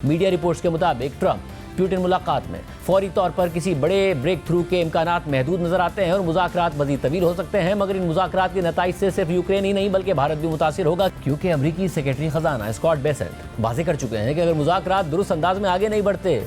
Media reports के मुताबिक Trump Putin मुलाकात में फौरी तौर पर किसी बड़े ब्रेक थ्रू के इम्कानात महदूद नजर आते हैं और मुज़ाकरात मज़ीद तवील हो सकते हैं। मगर इन मुज़ाकरात के नताइज से सिर्फ यूक्रेन ही नहीं बल्कि भारत भी मुतासिर होगा, क्योंकि अमरीकी सेक्रेटरी खजाना स्कॉट बेसेंट वाज़ेह कर चुके हैं कि अगर मुज़ाकरात दुरुस्त अंदाज में आगे नहीं बढ़ते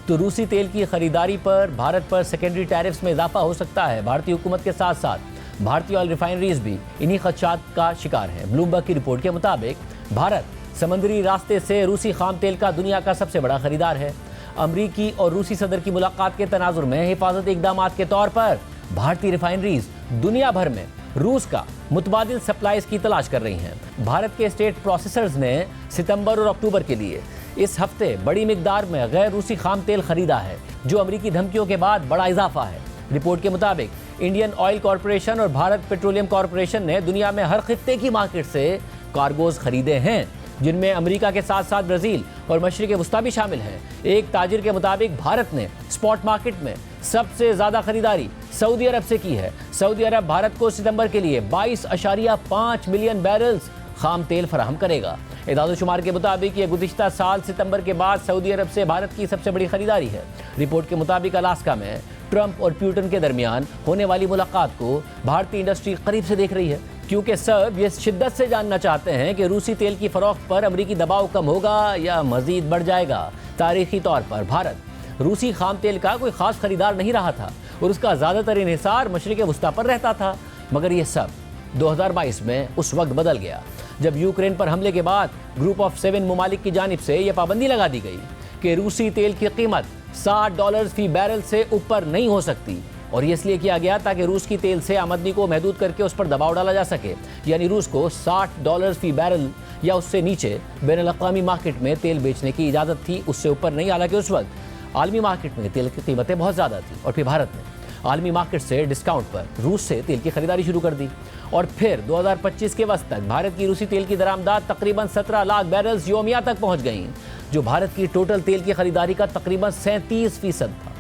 तो रूसी तेल की खरीदारी पर भारत पर सेकेंडरी टैरिफ्स में इजाफा हो सकता है। भारतीय हुकूमत के साथ साथ भारतीय ऑयल रिफाइनरीज भी इन्हीं खदशात का शिकार हैं। ब्लूमबर्ग की रिपोर्ट के मुताबिक भारत समंदरी रास्ते से रूसी खाम तेल का दुनिया का सबसे बड़ा खरीदार है। अमरीकी और रूसी सदर की मुलाकात के तनाजुर में हिफाजती इकदाम के तौर पर भारतीय रिफाइनरीज दुनिया भर में रूस का मुतबादिल सप्लाईज की तलाश कर रही हैं। भारत के स्टेट प्रोसेसर्स ने सितंबर और अक्टूबर के लिए इस हफ्ते बड़ी मिकदार में गैर रूसी खाम तेल खरीदा है, जो अमरीकी धमकियों के बाद बड़ा इजाफा है। रिपोर्ट के मुताबिक इंडियन ऑयल कॉरपोरेशन और भारत पेट्रोलियम कॉरपोरेशन ने दुनिया में हर खित्ते की मार्केट से कार्गोज खरीदे हैं, जिनमें अमेरिका के साथ साथ ब्राजील और मशरिक वस्ता भी शामिल हैं। एक ताजिर के मुताबिक भारत ने स्पॉट मार्केट में सबसे ज्यादा खरीदारी सऊदी अरब से की है। सऊदी अरब भारत को सितंबर के लिए 22.5 मिलियन बैरल्स खाम तेल फराहम करेगा। इदाद-ओ-शुमार के मुताबिक ये गुज़िश्ता साल सितंबर के बाद सऊदी अरब से भारत की सबसे बड़ी खरीदारी है। रिपोर्ट के मुताबिक अलास्का में ट्रंप और प्यूटिन के दरमियान होने वाली मुलाकात को भारतीय इंडस्ट्री करीब से देख रही है, क्योंकि सब ये शिद्दत से जानना चाहते हैं कि रूसी तेल की फरोख्त पर अमरीकी दबाव कम होगा या मजीद बढ़ जाएगा। तारीखी तौर पर भारत रूसी खाम तेल का कोई खास खरीदार नहीं रहा था और उसका ज़्यादातर इन्हिसार मशरिक वस्ता पर रहता था। मगर ये सब 2022 में उस वक्त बदल गया जब यूक्रेन पर हमले के बाद ग्रुप ऑफ 7 ममालिक की जानिब से यह पाबंदी लगा दी गई कि रूसी तेल की कीमत $60 फी बैरल से ऊपर नहीं हो सकती। और ये इसलिए किया गया ताकि रूस की तेल से आमदनी को महदूद करके उस पर दबाव डाला जा सके। यानी रूस को $60 फी बैरल या उससे नीचे बैनुल-अक़वामी मार्केट में तेल बेचने की इजाज़त थी, उससे ऊपर नहीं। हालांकि उस वक्त आलमी मार्केट में तेल की कीमतें बहुत ज़्यादा थी और फिर भारत ने आलमी मार्केट से डिस्काउंट पर रूस से तेल की खरीदारी शुरू कर दी। और फिर 2025 के वक्त तक भारत की रूसी तेल की दरामदाद तकरीबन 17 लाख बैरल्स योमिया तक पहुंच गई, जो भारत की टोटल तेल की खरीदारी का तकरीबन 37% था।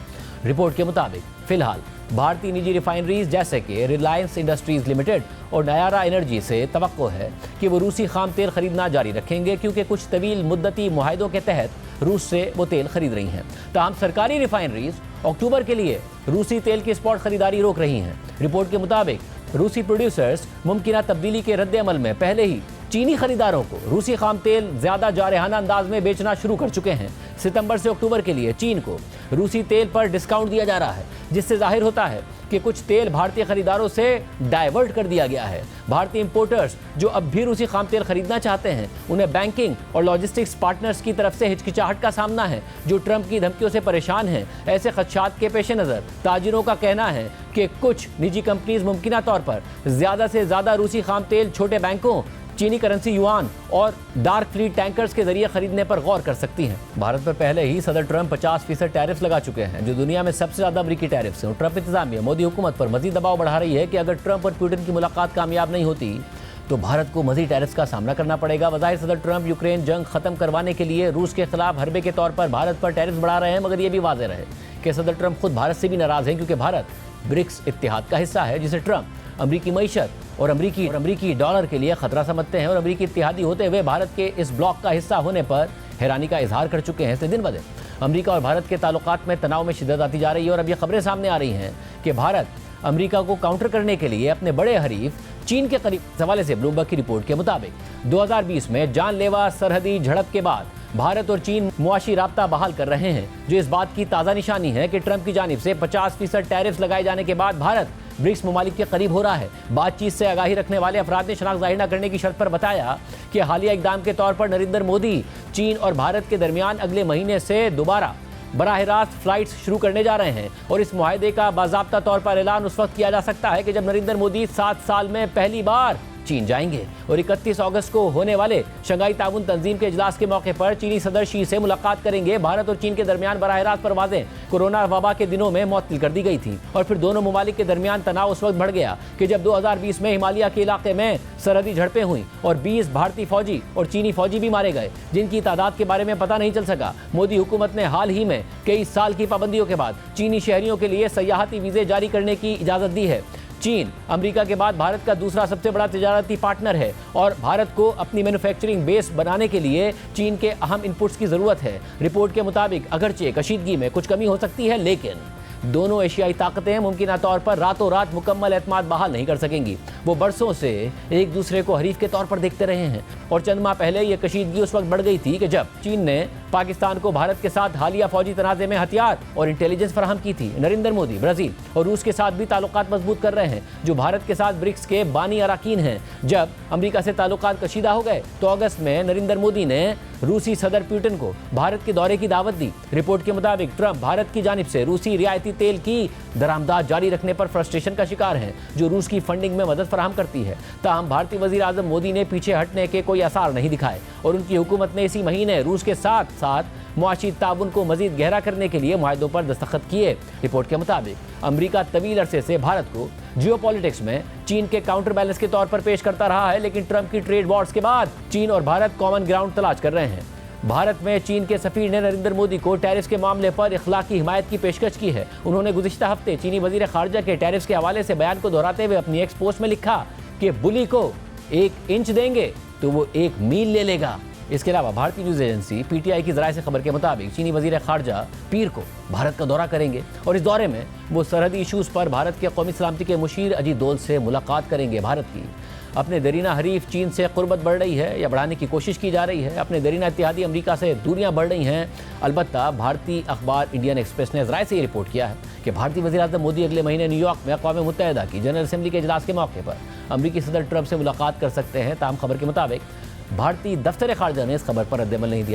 रिपोर्ट के मुताबिक फिलहाल भारतीय निजी रिफाइनरीज जैसे कि रिलायंस इंडस्ट्रीज लिमिटेड और नयारा एनर्जी से तवक्को है कि वो रूसी खाम तेल खरीदना जारी रखेंगे, क्योंकि कुछ तवील मुद्दती मुआहदों के तहत रूस से वो तेल खरीद रही हैं। ताहम सरकारी रिफाइनरीज अक्टूबर के लिए रूसी तेल की स्पॉट खरीदारी रोक रही हैं। रिपोर्ट के मुताबिक रूसी प्रोड्यूसर्स मुमकिना तब्दीली के रद्द-ए-अमल में पहले ही चीनी खरीदारों को रूसी खाम तेल ज्यादा जारहाना अंदाज में बेचना शुरू कर चुके हैं। सितंबर से अक्टूबर के लिए चीन को रूसी तेल पर डिस्काउंट दिया जा रहा है, जिससे जाहिर होता है कि कुछ तेल भारतीय खरीदारों से डाइवर्ट कर दिया गया है। भारतीय इंपोर्टर्स जो अब भी रूसी खाम तेल खरीदना चाहते हैं, उन्हें बैंकिंग और लॉजिस्टिक्स पार्टनर्स की तरफ से हिचकिचाहट का सामना है, जो ट्रंप की धमकियों से परेशान हैं। ऐसे खदशात के पेश नज़र ताजिरों का कहना है कि कुछ निजी कंपनीज मुमकिना तौर पर ज़्यादा से ज़्यादा रूसी खाम तेल छोटे बैंकों, चीनी करेंसी युआन और डार्क फ्लीट टैंकर्स के जरिए खरीदने पर गौर कर सकती हैं। भारत पर पहले ही सदर ट्रंप 50% टैरिफ लगा चुके हैं, जो दुनिया में सबसे ज्यादा अमरीकी टैरिफ हैं। और ट्रंप इंतजामिया मोदी हुकूमत पर मजीद दबाव बढ़ा रही है कि अगर ट्रंप और पुतिन की मुलाकात कामयाब नहीं होती तो भारत को मजीद टैरिफ का सामना करना पड़ेगा। वज़ाहिर सदर ट्रंप यूक्रेन जंग खत्म करवाने के लिए रूस के खिलाफ हरबे के तौर पर भारत पर टैरिफ बढ़ा रहे हैं। मगर यह भी वाज़ेह रहे कि सदर ट्रंप खुद भारत से भी नाराज हैं, क्योंकि भारत ब्रिक्स इत्तेहाद का हिस्सा है, जिसे ट्रंप अमरीकी मईशत और अमरीकी डॉलर के लिए खतरा समझते हैं। और अमरीकी इत्तेहादी होते हुए भारत के इस ब्लॉक का हिस्सा होने पर हैरानी का इजहार कर चुके हैं। दिन ब दिन अमरीका और भारत के ताल्लुकात में तनाव में शिद्दत आती जा रही है और अब ये खबरें सामने आ रही हैं कि भारत अमरीका को काउंटर करने के लिए अपने बड़े हरीफ चीन के करीब। इस हवाले से ब्लूमबर्ग की रिपोर्ट के मुताबिक 2020 में जानलेवा सरहदी झड़प के बाद भारत और चीन मुआशी राब्ता बहाल कर रहे हैं, जो इस बात की ताज़ा निशानी है कि ट्रंप की जानिब से 50% टैरिफ लगाए जाने के बाद भारत ब्रिक्स ममालिक के करीब हो रहा है। बातचीत से आगाही रखने वाले अफराद ने शनाख्त जाहिर न करने की शर्त पर बताया कि हालिया इकदाम के तौर पर नरेंद्र मोदी चीन और भारत के दरमियान अगले महीने से दोबारा बराह रास्त फ्लाइट्स शुरू करने जा रहे हैं। और इस मुआहदे का बाज़ाब्ता तौर पर ऐलान उस वक्त किया जा सकता है कि जब नरेंद्र मोदी 7 साल में पहली बार चीन जाएंगे। और 31 अगस्त को होने वाले शंघाई ताउन तंजीम के इजलास के मौके पर चीनी सदर शी से मुलाकात करेंगे। भारत और चीन के दरमियान बराह रास्त परवाजें कोरोना वबा के दिनों में मुअत्तल कर दी गई थी और फिर दोनों ममालिक के दरमियान तनाव उस वक्त बढ़ गया कि जब 2020 में हिमालय के इलाके में सरहदी झड़पें हुई और 20 भारतीय फौजी और चीनी फौजी भी मारे गए, जिनकी तादाद के बारे में पता नहीं चल सका। मोदी हुकूमत ने हाल ही में कई साल की पाबंदियों के बाद चीनी शहरियों के लिए सयाहती वीज़े जारी करने की इजाज़त दी है। चीन अमेरिका के बाद भारत का दूसरा सबसे बड़ा तिजारती पार्टनर है और भारत को अपनी मैन्युफैक्चरिंग बेस बनाने के लिए चीन के अहम इनपुट्स की जरूरत है। रिपोर्ट के मुताबिक अगरचे कशीदगी में कुछ कमी हो सकती है, लेकिन दोनों एशियाई ताकतें मुमकिन तौर पर रातों रात मुकम्मल एतमाद बहाल नहीं कर सकेंगी। वो बरसों से एक दूसरे को हरीफ के तौर पर देखते रहे हैं और चंद माह पहले ये कशीदगी उस वक्त बढ़ गई थी कि जब चीन ने पाकिस्तान को भारत के साथ हालिया फौजी तनाज़े में हथियार और इंटेलिजेंस फराहम की थी। नरेंद्र मोदी ब्राजील और रूस के साथ भी ताल्लुकात मजबूत कर रहे हैं, जो भारत के साथ ब्रिक्स के बानी अरकान हैं। जब अमेरिका से ताल्लुकात कशीदा हो गए तो अगस्त में नरेंद्र मोदी ने रूसी सदर पुतिन को भारत के दौरे की दावत दी। रिपोर्ट के मुताबिक ट्रंप भारत की जानिब से रूसी रियायती तेल की दरामदाद जारी रखने पर फ्रस्ट्रेशन का शिकार हैं, जो रूस की फंडिंग में मदद फराहम करती है। ताहम भारतीय वजीर आजम मोदी ने पीछे हटने के कोई आसार नहीं दिखाए और उनकी हुकूमत ने इसी महीने रूस के साथ साथ मुआशी ताउन को मजीद गहरा करने के लिए मुआहदों पर दस्तखत किए। रिपोर्ट के मुताबिक अमेरिका तवील अरसे से भारत को जियोपॉलिटिक्स में चीन के काउंटर बैलेंस के तौर पर पेश करता रहा है, लेकिन ट्रंप की ट्रेड वॉर्स के बाद चीन और भारत कॉमन ग्राउंड तलाश कर रहे हैं। भारत में चीन के सफीर ने नरेंद्र मोदी को टैरिफ के मामले पर इखलाकी हिमायत की पेशकश की है। उन्होंने गुज़िश्ता हफ्ते चीनी वजीर खारजा के टैरिफ के हवाले से बयान को दोहराते हुए अपनी एक्स पोस्ट में लिखा कि बुली को 1 इंच देंगे तो वो 1 मील ले लेगा। इसके अलावा भारतीय न्यूज एजेंसी पीटीआई की ज़राए से खबर के मुताबिक चीनी वजीर खारजा पीर को भारत का दौरा करेंगे और इस दौरे में वो सरहदी इशूज़ पर भारत के कौमी सलामती के मुशीर अजीत डोल से मुलाकात करेंगे। भारत की अपने दरीना हरीफ चीन से कुर्बत बढ़ रही है या बढ़ाने की कोशिश की जा रही है। अपने दरीना इत्तेहादी अमेरिका से दूरियां बढ़ रही हैं। अलबत्ता भारतीय अखबार इंडियन एक्सप्रेस ने ज़राए से ये रिपोर्ट किया है कि भारतीय वज़ीर आज़म मोदी अगले महीने न्यूयॉर्क में अक़वाम मुत्तहिदा की जनरल असेंबली के इजलास के मौके पर अमरीकी सदर ट्रंप से मुलाकात कर सकते हैं। ताहम खबर के मुताबिक भारतीय दफ्तर खारजा ने इस खबर पर रद्द-ए-अमल नहीं दिया।